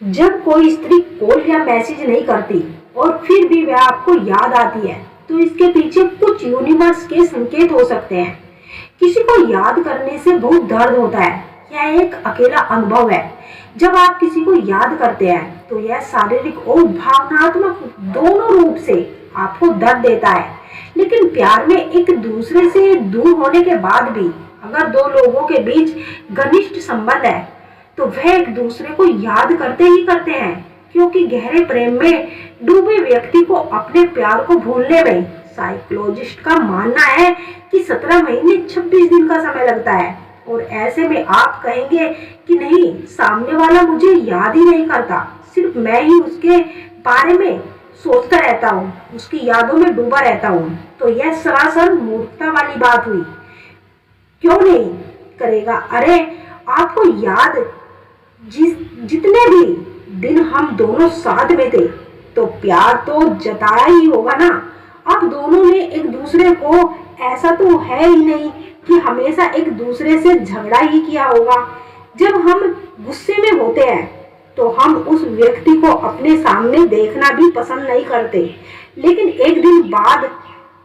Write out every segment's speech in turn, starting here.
जब कोई स्त्री कॉल या मैसेज नहीं करती और फिर भी वह आपको याद आती है, तो इसके पीछे कुछ यूनिवर्स के संकेत हो सकते हैं। किसी को याद करने से बहुत दर्द होता है। यह एक अकेला अनुभव है। जब आप किसी को याद करते हैं तो यह शारीरिक और भावनात्मक दोनों रूप से आपको दर्द देता है। लेकिन प्यार में एक दूसरे से दूर होने के बाद भी अगर दो लोगों के बीच घनिष्ठ संबंध है तो वह एक दूसरे को याद करते ही करते हैं, क्योंकि गहरे प्रेम में डूबे व्यक्ति को अपने प्यार को भूलने में साइकोलॉजिस्ट का मानना है कि 17 महीने 26 दिन का समय लगता है। और ऐसे में आप कहेंगे कि नहीं, सामने वाला मुझे याद ही नहीं करता, सिर्फ मैं ही उसके बारे में सोचता रहता हूँ, उसकी यादों में डूबा रहता हूँ। तो यह सरासर मूर्खता वाली बात हुई। क्यों नहीं करेगा? अरे आपको याद जितने भी दिन हम दोनों साथ में थे तो प्यार तो जताया ही होगा ना। अब दोनों ने एक दूसरे को, ऐसा तो है ही नहीं कि हमेशा एक दूसरे से झगड़ा ही किया होगा। जब हम गुस्से में होते हैं तो हम उस व्यक्ति को अपने सामने देखना भी पसंद नहीं करते, लेकिन एक दिन बाद,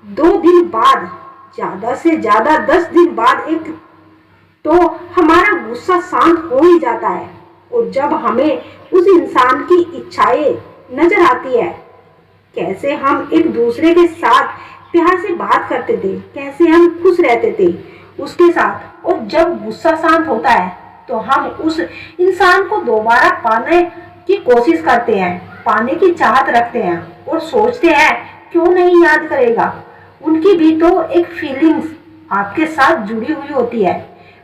2 दिन बाद, ज्यादा से ज्यादा 10 दिन बाद एक तो हमारा गुस्सा शांत हो ही जाता है। और जब हमें उस इंसान की इच्छाएं नजर आती है, कैसे हम एक दूसरे के साथ प्यार से बात करते थे, कैसे हम खुश रहते थे उसके साथ, और जब गुस्सा शांत होता है तो हम उस इंसान को दोबारा पाने की कोशिश करते हैं, पाने की चाहत रखते हैं और सोचते हैं क्यों नहीं याद करेगा। उनकी भी तो एक फीलिंग्स आपके साथ जुड़ी हुई होती है।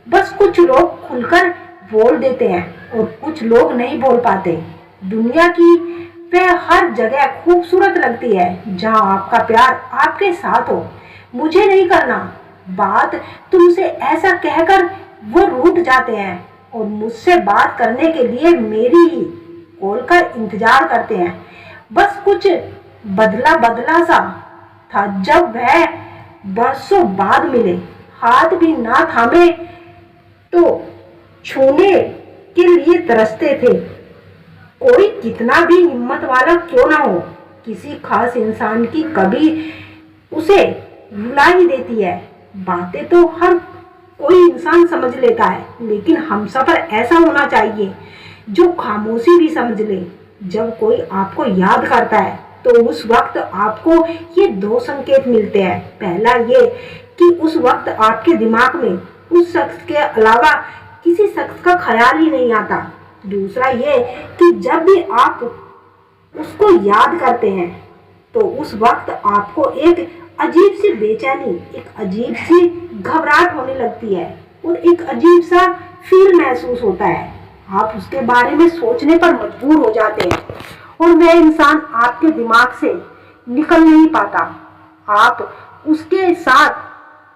बस कुछ लोग खुलकर बोल देते हैं और कुछ लोग नहीं बोल पाते। दुनिया की वह हर जगह खूबसूरत लगती है जहां आपका प्यार आपके साथ हो। मुझे नहीं करना बात तुमसे, ऐसा कहकर वो रूठ जाते हैं और मुझसे बात करने के लिए मेरी ही कॉल का इंतजार करते हैं। बस कुछ बदला बदला सा था जब वह बरसों बाद मिले, हाथ भी ना थामे तो छूने के लिए तरसते थे। कोई कितना भी हिम्मत वाला क्यों ना हो, किसी खास इंसान की कभी उसे रुला ही देती है। बातें तो हर कोई इंसान समझ लेता है, लेकिन हमसफर ऐसा होना चाहिए जो खामोशी भी समझ ले। जब कोई आपको याद करता है तो उस वक्त आपको ये 2 संकेत मिलते हैं। पहला ये कि उस वक्त आपके दिमाग में उस शख्स के अलावा किसी शख्स का ख्याल ही नहीं आता। दूसरा ये कि जब भी आप उसको याद करते हैं तो उस वक्त आपको एक अजीब सी बेचैनी, एक अजीब सी घबराहट होने लगती है और एक अजीब सा फील महसूस होता है। आप उसके बारे में सोचने पर मजबूर हो जाते हैं और वह इंसान आपके दिमाग से निकल नहीं पाता। आप उसके साथ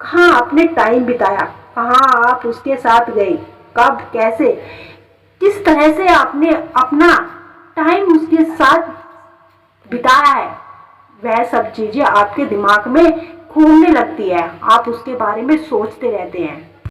कहाँ आपने टाइम बिताया, कहाँ आप उसके साथ गए, कब, कैसे, किस तरह से आपने अपना टाइम उसके साथ बिताया है, वह सब चीजें आपके दिमाग में घूमने लगती है। आप उसके बारे में सोचते रहते हैं।